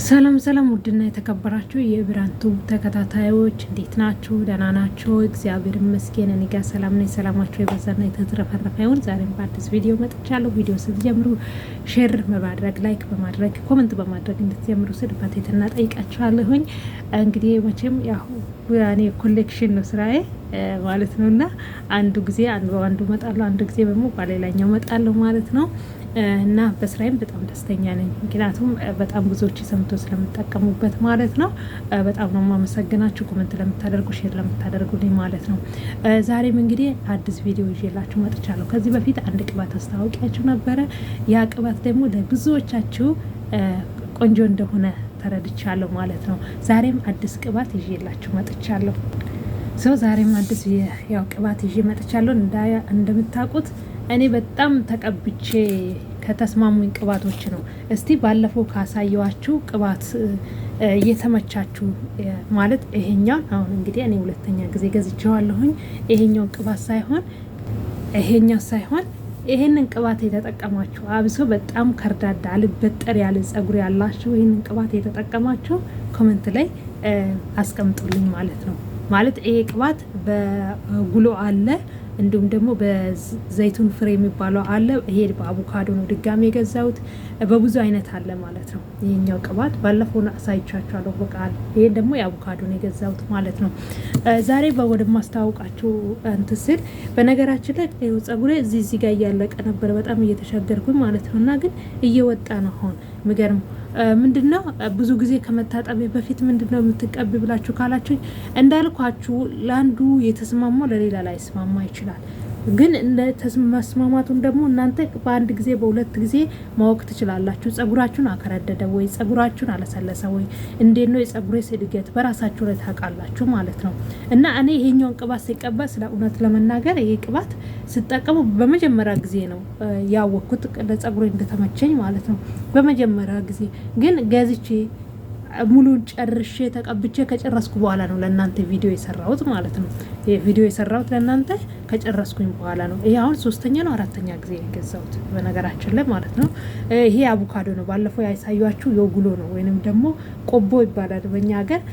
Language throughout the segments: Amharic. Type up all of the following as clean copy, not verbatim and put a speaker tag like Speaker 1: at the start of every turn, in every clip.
Speaker 1: ሰላም ሰላም ውድና የተከበራችሁ የብራንቱ ተከታታዮች እንዴት ናችሁ? ደህና ናችሁ? እግዚአብሔር ይመስገን እኔ ጋር ሰላም ነኝ። ሰላማችሁ የበዛና የተትረፈረፈ ይሁን። ዛሬም በአዲስ ቪዲዮ መጥቻለሁ። ቪዲዮ ስትጀምሩ ሼር በማድረግ ላይክ በማድረግ ኮሜንት በማድረግ እንድትጀምሩ ስል በትህትና ጠይቃችኋለሁኝ። እንግዲህ መቼም ያው ያኔ ኮሌክሽን ነው ስራዬ ማለት ነው እና አንዱ ጊዜ አንዱ እመጣለሁ፣ አንዱ ጊዜ ደግሞ በሌላኛው እመጣለሁ ማለት ነው። እና በስራዬም በጣም ደስተኛ ነኝ። ምክንያቱም በጣም ብዙዎች ሰምቶ ስለምጠቀሙበት ማለት ነው። በጣም ነው የማመሰግናችሁ ኮመንት ለምታደርጉ ሼር ለምታደርጉልኝ ማለት ነው። ዛሬም እንግዲህ አዲስ ቪዲዮ ይዤላችሁ መጥቻለሁ። ከዚህ በፊት አንድ ቅባት አስታውቂያችሁ ነበረ። ያ ቅባት ደግሞ ለብዙዎቻችሁ ቆንጆ እንደሆነ ተረድቻለሁ ማለት ነው። ዛሬም አዲስ ቅባት ይዤላችሁ መጥቻለሁ። ዛሬም አዲስ ያው ቅባት ይዤ መጥቻለሁ። እንደምታውቁት እኔ በጣም ተቀብቼ ከተስማሙኝ ቅባቶች ነው። እስቲ ባለፈው ካሳየዋችሁ ቅባት እየተመቻችሁ ማለት ይሄኛው አሁን እንግዲህ እኔ ሁለተኛ ጊዜ ገዝቼዋለሁኝ። ይሄኛው ቅባት ሳይሆን ይሄንን ቅባት የተጠቀማችሁ አብሶ በጣም ከርዳዳ አልበጠር ያለ ጸጉር ያላችሁ ይሄንን ቅባት የተጠቀማችሁ ኮመንት ላይ አስቀምጡልኝ ማለት ነው። ማለት ይሄ ቅባት በጉሎ አለ፣ እንዲሁም ደግሞ በዘይቱን ፍሬ የሚባለው አለ። ይሄ በአቮካዶ ነው ድጋሚ የገዛሁት። በብዙ አይነት አለ ማለት ነው። ይሄኛው ቅባት ባለፈው አሳይቻችኋለሁ በቃል። ይሄ ደግሞ የአቮካዶ ነው የገዛሁት ማለት ነው። ዛሬ ወደ ማስታወቃችሁ እንትን ስል በነገራችን ላይ ጸጉሬ እዚህ ጋር እያለቀ ነበር፣ በጣም እየተሻገርኩኝ ማለት ነው። እና ግን እየወጣ ነው አሁን። የሚገርም ምንድነው ብዙ ጊዜ ከመታጠቢ በፊት ምንድነው የምትቀቢ ብላችሁ ካላችሁ እንዳልኳችሁ ለአንዱ የተስማማው ለሌላ ላይ ስማማ ይችላል። ግን መስማማቱን ደግሞ እናንተ በአንድ ጊዜ በሁለት ጊዜ ማወቅ ትችላላችሁ። ጸጉራችሁን አከረደደ ወይ ጸጉራችሁን አለሰለሰ ወይ እንዴት ነው የጸጉሬ እድገት በራሳችሁ ላይ ታውቃላችሁ ማለት ነው። እና እኔ ይሄኛውን ቅባት ሲቀባ ስለ እውነት ለመናገር ይሄ ቅባት ስጠቀሙ በመጀመሪያ ጊዜ ነው ያወቅኩት ለጸጉሬ እንደተመቸኝ ማለት ነው። በመጀመሪያ ጊዜ ግን ገዝቼ ሙሉን ጨርሼ ተቀብቼ ከጨረስኩ በኋላ ነው ለእናንተ ቪዲዮ የሰራሁት ማለት ነው። ይሄ ቪዲዮ የሰራሁት ለእናንተ ከጨረስኩኝ በኋላ ነው። ይሄ አሁን ሶስተኛ ነው አራተኛ ጊዜ የገዛሁት በነገራችን ላይ ማለት ነው። ይሄ አቮካዶ ነው። ባለፈው ያሳያችሁ የጉሎ ነው ወይንም ደግሞ ቆቦ ይባላል በእኛ ሀገር።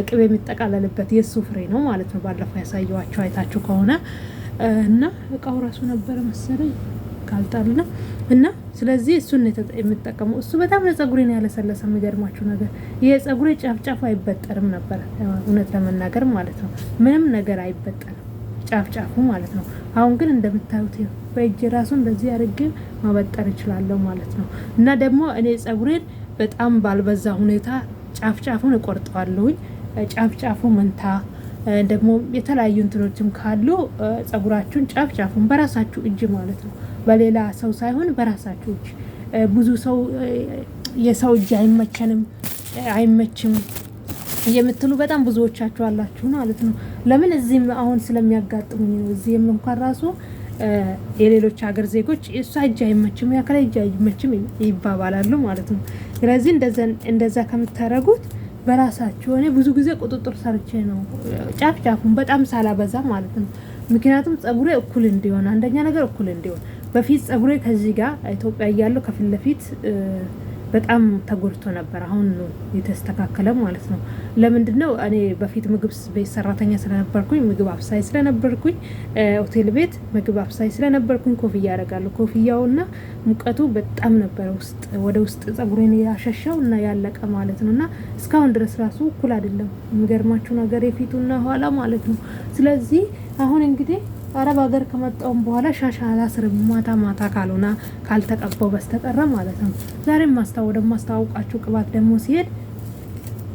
Speaker 1: ቅቤ የሚጠቃለልበት የሱ ፍሬ ነው ማለት ነው። ባለፈው ያሳየዋችሁ አይታችሁ ከሆነ እና እቃው ራሱ ነበረ መሰለኝ ካልጣልና እና ስለዚህ እሱን የምጠቀመው እሱ በጣም ለጸጉሬ ነው ያለሰለሰ። የሚገርማችሁ ነገር ይሄ ጸጉሬ ጫፍጫፉ አይበጠርም ነበር እውነት ለመናገር ማለት ነው። ምንም ነገር አይበጠርም ጫፍጫፉ ማለት ነው። አሁን ግን እንደምታዩት በእጅ ራሱ እንደዚህ አድርጌ ማበጠር እችላለሁ ማለት ነው። እና ደግሞ እኔ ጸጉሬን በጣም ባልበዛ ሁኔታ ጫፍጫፉን እቆርጠዋለሁኝ። ጫፍጫፉ መንታ ደግሞ የተለያዩ እንትኖችም ካሉ ጸጉራችሁን ጫፍጫፉን በራሳችሁ እጅ ማለት ነው፣ በሌላ ሰው ሳይሆን በራሳችሁ እጅ። ብዙ ሰው የሰው እጅ አይመችም የምትሉ በጣም ብዙዎቻችሁ አላችሁ ማለት ነው። ለምን እዚህም አሁን ስለሚያጋጥሙኝ ነው። እዚህም እንኳን ራሱ የሌሎች ሀገር ዜጎች እሷ እጅ አይመችም ያከለ እጅ አይመችም ይባባላሉ ማለት ነው። ስለዚህ እንደዛ ከምታረጉት በራሳችሁ እኔ ብዙ ጊዜ ቁጥጥር ሰርቼ ነው ጫፍጫፉን በጣም ሳላበዛ ማለት ነው። ምክንያቱም ጸጉሬ እኩል እንዲሆን አንደኛ ነገር እኩል እንዲሆን። በፊት ጸጉሬ ከዚህ ጋር ኢትዮጵያ እያለሁ ከፊት ለፊት በጣም ተጎድቶ ነበር። አሁን ነው የተስተካከለ ማለት ነው። ለምንድን ነው እኔ በፊት ምግብ ቤት ሰራተኛ ስለነበርኩኝ ምግብ አብሳይ ስለነበርኩኝ ሆቴል ቤት ምግብ አብሳይ ስለነበርኩኝ ኮፍያ ያደርጋለሁ። ኮፍያውና ሙቀቱ በጣም ነበር ወደ ውስጥ ጸጉሬን ያሸሻው እና ያለቀ ማለት ነው። እና እስካሁን ድረስ ራሱ እኩል አይደለም። የሚገርማችሁ ነገር የፊቱና ኋላ ማለት ነው። ስለዚህ አሁን እንግዲህ አረብ ሀገር ከመጣውም በኋላ ሻሻ አላስርም ማታ ካልሆነ ካልተቀባው በስተቀረ ማለት ነው። ዛሬም ማስታወቃችሁ ቅባት ደግሞ ሲሄድ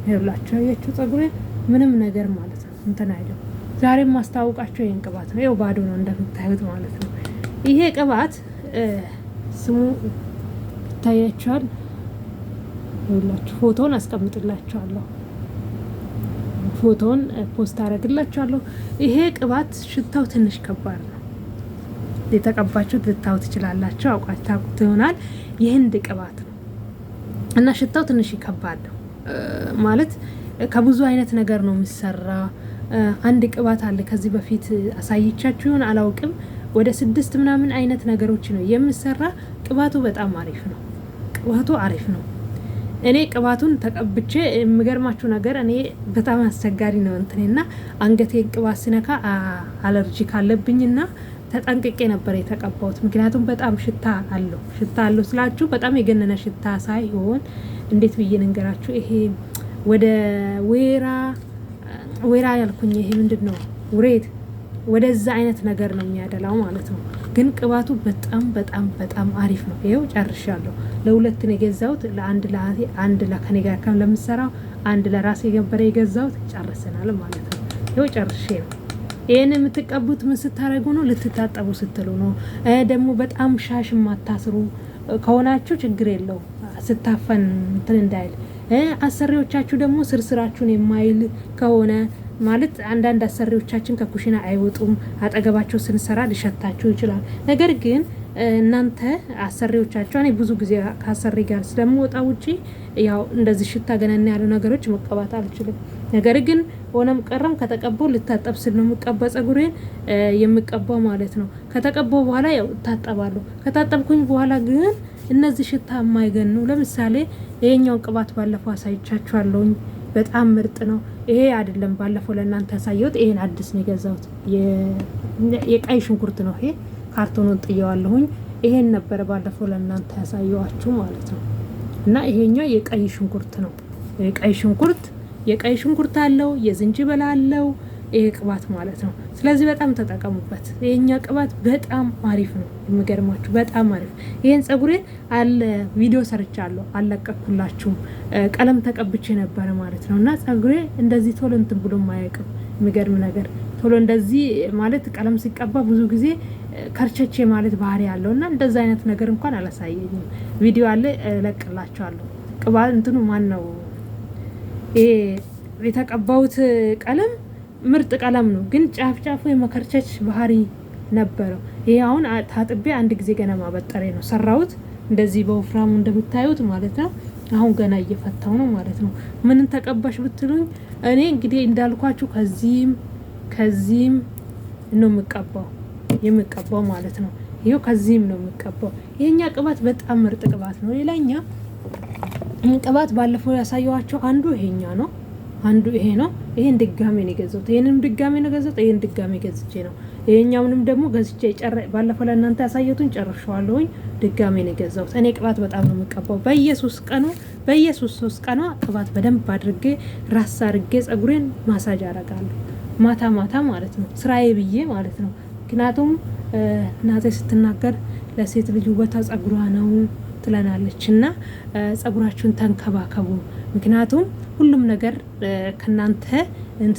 Speaker 1: ይኸውላችሁ ያያችሁ ጸጉሬ ምንም ነገር ማለት ነው እንትን አይደለም። ዛሬም ማስታወቃችሁ ይሄን ቅባት ነው። ይኸው ባዶ ነው እንደምታዩት ማለት ነው። ይሄ ቅባት ስሙ ይታያችኋል። ይኸውላችሁ ፎቶውን አስቀምጥላችኋለሁ። ፎቶን ፖስት አደርግላችኋለሁ። ይሄ ቅባት ሽታው ትንሽ ከባድ ነው። የተቀባችሁት ልታው ትችላላችሁ፣ አውቃታችሁት ይሆናል። የህንድ ቅባት ነው እና ሽታው ትንሽ ከባድ ነው ማለት ከብዙ አይነት ነገር ነው የሚሰራ። አንድ ቅባት አለ ከዚህ በፊት አሳይቻችሁ ይሆን አላውቅም። ወደ 6 ምናምን አይነት ነገሮች ነው የሚሰራ። ቅባቱ በጣም አሪፍ ነው። ቅባቱ አሪፍ ነው። እኔ ቅባቱን ተቀብቼ የሚገርማችሁ ነገር እኔ በጣም አስቸጋሪ ነው እንትኔና አንገቴን ቅባት ሲነካ አለርጂ ካለብኝና ተጠንቅቄ ነበር የተቀባሁት። ምክንያቱም በጣም ሽታ አለው ስላችሁ በጣም የገነነ ሽታ ሳይሆን እንዴት ብዬ ልንገራችሁ፣ ይሄ ወደ ወይራ ያልኩኝ ይሄ ምንድን ነው ውሬት ወደዛ አይነት ነገር ነው የሚያደላው ማለት ነው። ግን ቅባቱ በጣም በጣም በጣም አሪፍ ነው። ይኸው ጨርሻለሁ። ለሁለት ነው የገዛሁት፣ ለአንድ ለአቴ አንድ ለከኔ ጋር ከም ለምሰራው አንድ ለራሴ ገበረ የገዛሁት ጨርሰናል ማለት ነው። ይኸው ጨርሼ ነው። ይሄን የምትቀቡት ምን ስታረጉ ነው? ልትታጠቡ ስትሉ ነው። ደግሞ በጣም ሻሽ ማታስሩ ከሆናችሁ ችግር የለው ስታፈን እንትን እንዳይል። አሰሪዎቻችሁ ደግሞ ስርስራችሁን የማይል ከሆነ ማለት አንዳንድ አሰሪዎቻችን ከኩሽና አይወጡም፣ አጠገባቸው ስንሰራ ሊሸታችሁ ይችላል። ነገር ግን እናንተ አሰሪዎቻችሁ እኔ ብዙ ጊዜ ከአሰሪ ጋር ስለምወጣ ውጪ ያው እንደዚህ ሽታ ገነና ያሉ ነገሮች መቀባት አልችልም። ነገር ግን ሆነም ቀረም ከተቀባው ልታጠብ ስል ነው የምቀባው፣ ጸጉሬን የምቀባው ማለት ነው። ከተቀባው በኋላ ያው ታጠባለሁ። ከታጠብኩኝ በኋላ ግን እነዚህ ሽታ የማይገኑ ለምሳሌ ይሄኛው ቅባት ባለፈው አሳይቻችኋለሁኝ፣ በጣም ምርጥ ነው። ይሄ አይደለም ባለፈው ለእናንተ ያሳየሁት፣ ይሄን አዲስ ነው የገዛሁት። የቀይ ሽንኩርት ነው ይሄ፣ ካርቶኑን ጥየዋለሁኝ። ይሄን ነበረ ባለፈው ለእናንተ ያሳየኋችሁ ማለት ነው። እና ይሄኛው የቀይ ሽንኩርት ነው። የቀይ ሽንኩርት አለው፣ የዝንጅብል አለው ይሄ ቅባት ማለት ነው። ስለዚህ በጣም ተጠቀሙበት። ይሄኛ ቅባት በጣም አሪፍ ነው። የሚገርማችሁ በጣም አሪፍ። ይሄን ጸጉሬን ቪዲዮ ሰርቻለሁ፣ አልለቀኩላችሁም። ቀለም ተቀብቼ ነበረ ማለት ነው። እና ጸጉሬ እንደዚህ ቶሎ እንትን ብሎ ማያውቅም። የሚገርም ነገር ቶሎ እንደዚህ ማለት ቀለም ሲቀባ ብዙ ጊዜ ከርቸቼ ማለት ባህሪ ያለው እና እንደዛ አይነት ነገር እንኳን አላሳየኝም። ቪዲዮ አለ እለቅላችኋለሁ። ቅባት እንትኑ ማን ነው ይሄ የተቀባውት ቀለም ምርጥ ቀለም ነው፣ ግን ጫፍ የመከርቸች ባህሪ ነበረው። ይሄ አሁን ታጥቤ አንድ ጊዜ ገና ማበጠሬ ነው ሰራሁት። እንደዚህ በወፍራሙ እንደምታዩት ማለት ነው። አሁን ገና እየፈታው ነው ማለት ነው። ምንን ተቀባሽ ብትሉኝ እኔ እንግዲህ እንዳልኳችሁ ከዚህም ነው የምቀባው ማለት ነው። ይሄው ከዚህም ነው የምቀባው። ይሄኛ ቅባት በጣም ምርጥ ቅባት ነው። ሌላኛ ቅባት ባለፈው ያሳየዋቸው አንዱ ይሄኛ ነው፣ አንዱ ይሄ ነው። ይሄን ድጋሜ ነው የገዛሁት። ይሄንም ድጋሜ ነው የገዛሁት። ይሄን ድጋሜ ገዝቼ ነው። ይሄኛውንም ደግሞ ገዝቼ ባለፈው ለእናንተ ያሳየቱን ጨርሻለሁኝ። ድጋሜ ነው የገዛሁት። እኔ ቅባት በጣም ነው የምቀባው። በየሶስት ቀኗ ቅባት በደንብ አድርጌ ራስ አድርጌ ጸጉሬን ማሳጅ አረጋለሁ። ማታ ማለት ነው፣ ስራዬ ብዬ ማለት ነው። ምክንያቱም እናቴ ስትናገር ለሴት ልጅ ውበቷ ጸጉሯ ነው ትለናለች። እና ጸጉራችሁን ተንከባከቡ። ምክንያቱም ሁሉም ነገር ከናንተ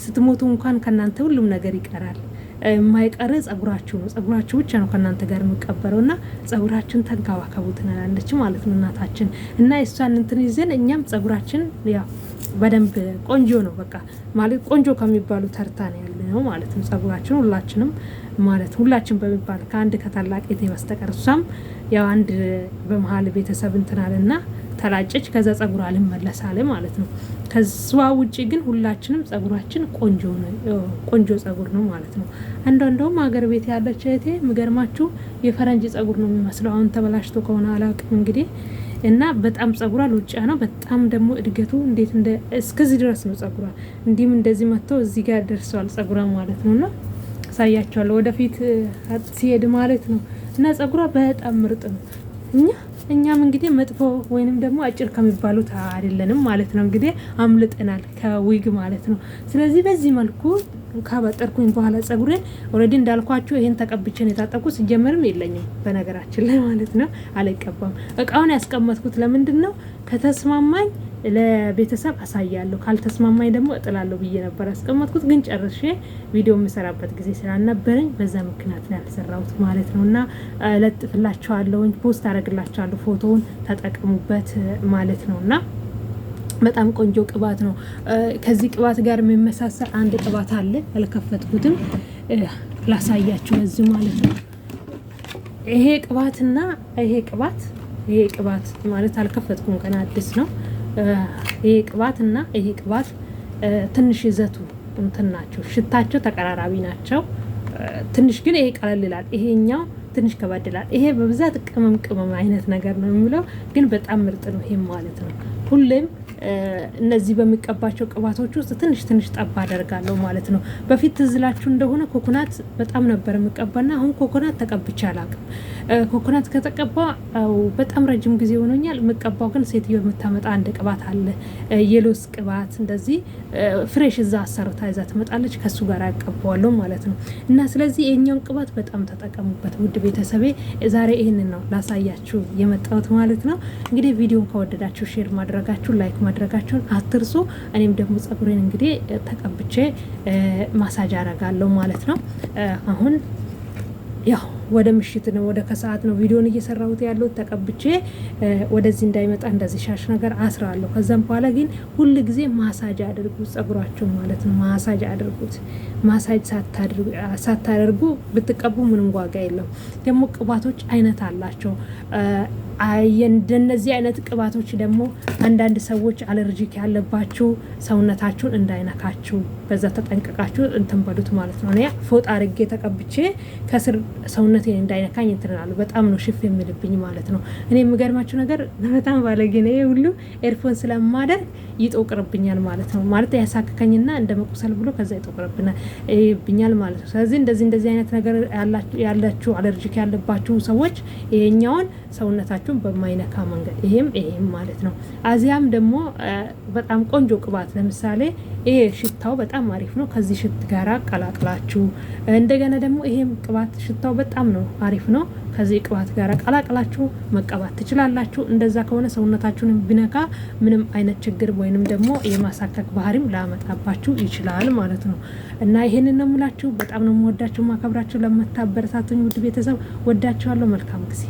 Speaker 1: ስትሞቱ እንኳን ከናንተ ሁሉም ነገር ይቀራል። የማይቀር ጸጉራችሁ ነው። ጸጉራችሁ ብቻ ነው ከናንተ ጋር የሚቀበረው። እና ጸጉራችሁን ተንከባከቡ ትለናለች ማለት ነው እናታችን። እና እሷን እንትን ይዘን እኛም ጸጉራችን ያው በደንብ ቆንጆ ነው፣ በቃ ማለት ቆንጆ ከሚባሉ ተርታ ነው ያለ ነው ማለት ነው። ጸጉራችን ሁላችንም ማለት ሁላችን በሚባል ከአንድ ከታላቅ እህቴ በስተቀር እሷም ያው አንድ በመሀል ቤተሰብ እንትናልና ተላጨች። ከዛ ጸጉሯ አልመለሳለ ማለት ነው። ከሷ ውጪ ግን ሁላችንም ጸጉራችን ቆንጆ ጸጉር ነው ማለት ነው። እንደውም ሀገር ቤት ያለች እህቴ ምገርማችሁ የፈረንጅ ጸጉር ነው የሚመስለው። አሁን ተበላሽቶ ከሆነ አላውቅም እንግዲህ። እና በጣም ጸጉሯ ሉጫ ነው። በጣም ደግሞ እድገቱ እንዴት እስከዚህ ድረስ ነው ጸጉሯ። እንዲህም እንደዚህ መጥቶ እዚህ ጋር ደርሷል ጸጉሯ ማለት ነውና ሳያቸዋለሁ ወደፊት ሲሄድ ማለት ነው። እና ጸጉሯ በጣም ምርጥ ነው። እኛም እንግዲህ መጥፎ ወይንም ደግሞ አጭር ከሚባሉት አይደለንም ማለት ነው። እንግዲህ አምልጠናል ከዊግ ማለት ነው። ስለዚህ በዚህ መልኩ ካበጠርኩኝ በኋላ ጸጉሬን ኦልሬዲ እንዳልኳችሁ ይሄን ተቀብቼን የታጠብኩት ሲጀመርም የለኝም በነገራችን ላይ ማለት ነው። አልቀባም። እቃውን ያስቀመጥኩት ለምንድን ነው? ከተስማማኝ ለቤተሰብ አሳያለሁ፣ ካልተስማማኝ ደግሞ እጥላለሁ ብዬ ነበር ያስቀመጥኩት። ግን ጨርሼ ቪዲዮ የምሰራበት ጊዜ ስላልነበረኝ በዛ ምክንያት ነው ያልሰራሁት ማለት ነው። እና ለጥፍላችኋለሁ፣ ፖስት አደርግላችኋለሁ፣ ፎቶውን ተጠቀሙበት ማለት ነው። እና በጣም ቆንጆ ቅባት ነው። ከዚህ ቅባት ጋር የሚመሳሰል አንድ ቅባት አለ፣ አልከፈትኩትም፣ ላሳያችሁ በዚህ ማለት ነው። ይሄ ቅባት ማለት አልከፈትኩም ገና አዲስ ነው። ይሄ ቅባትና ይሄ ቅባት ትንሽ ይዘቱ እንትን ናቸው፣ ሽታቸው ተቀራራቢ ናቸው። ትንሽ ግን ይሄ ቀለል ይላል፣ ይሄኛው ትንሽ ከበድ ይላል። ይሄ በብዛት ቅመም አይነት ነገር ነው የሚለው፣ ግን በጣም ምርጥ ነው ይሄ ማለት ነው። ሁሌም እነዚህ በሚቀባቸው ቅባቶች ውስጥ ትንሽ ትንሽ ጠባ አደርጋለሁ ማለት ነው። በፊት ትዝላችሁ እንደሆነ ኮኮናት በጣም ነበር የምቀባና አሁን ኮኮናት ተቀብቼ አላቅም። ኮኮናት ከተቀባ በጣም ረጅም ጊዜ ሆኖኛል። የምቀባው ግን ሴትዮ የምታመጣ አንድ ቅባት አለ፣ የሎስ ቅባት እንደዚህ ፍሬሽ እዛ አሰርታ ይዛ ትመጣለች። ከሱ ጋር ያቀባዋለሁ ማለት ነው። እና ስለዚህ የኛውን ቅባት በጣም ተጠቀሙበት ውድ ቤተሰቤ። ዛሬ ይህንን ነው ላሳያችሁ የመጣሁት ማለት ነው። እንግዲህ ቪዲዮን ከወደዳችሁ ሼር ማድረጋችሁ ላይክ ማድረጋቸውን አትርሱ። እኔም ደግሞ ጸጉሬን እንግዲህ ተቀብቼ ማሳጅ አረጋለሁ ማለት ነው። አሁን ያው ወደ ምሽት ነው፣ ወደ ከሰዓት ነው ቪዲዮን እየሰራሁት ያለው። ተቀብቼ ወደዚህ እንዳይመጣ እንደዚህ ሻሽ ነገር አስራለሁ። ከዛም በኋላ ግን ሁል ጊዜ ማሳጅ አድርጉት ጸጉራችሁን ማለት ነው። ማሳጅ አድርጉት። ማሳጅ ሳታደርጉ ብትቀቡ ምንም ዋጋ የለው። ደግሞ ቅባቶች አይነት አላቸው። እንደነዚህ አይነት ቅባቶች ደግሞ አንዳንድ ሰዎች አለርጂክ ያለባችሁ ሰውነታችሁን እንዳይነካችሁ በዛ ተጠንቀቃችሁ እንትን በሉት ማለት ነው። እኔ ፎጣ አርጌ ተቀብቼ ከስር ሰውነቴን እንዳይነካኝ እንትናሉ። በጣም ነው ሽፍ የሚልብኝ ማለት ነው። እኔ የምገርማችሁ ነገር በጣም ባለጌ ነው። ይሄ ሁሉ ኤርፎን ስለማደርግ ይጦቅርብኛል ማለት ነው። ማለት ያሳክከኝና እንደ መቁሰል ብሎ ከዛ ይጦቅርብኛል ማለት ነው። ስለዚህ እንደዚህ አይነት ነገር ያላችሁ አለርጂክ ያለባችሁ ሰዎች ይሄኛውን ሰውነታችሁን በማይነካ መንገድ ይሄም ማለት ነው። አዚያም ደግሞ በጣም ቆንጆ ቅባት ለምሳሌ ይሄ ሽታው በጣም አሪፍ ነው። ከዚህ ሽት ጋራ ቀላቅላችሁ እንደገና ደግሞ ይሄም ቅባት ሽታው በጣም ነው አሪፍ ነው። ከዚህ ቅባት ጋር ቀላቅላችሁ መቀባት ትችላላችሁ። እንደዛ ከሆነ ሰውነታችሁን ቢነካ ምንም አይነት ችግር ወይንም ደግሞ የማሳከክ ባህሪም ላመጣባችሁ ይችላል ማለት ነው። እና ይሄንን ነው የምላችሁ። በጣም ነው የምወዳችሁ ማከብራችሁ። ለመታበረታቱኝ ውድ ቤተሰብ ወዳችኋለሁ። መልካም ጊዜ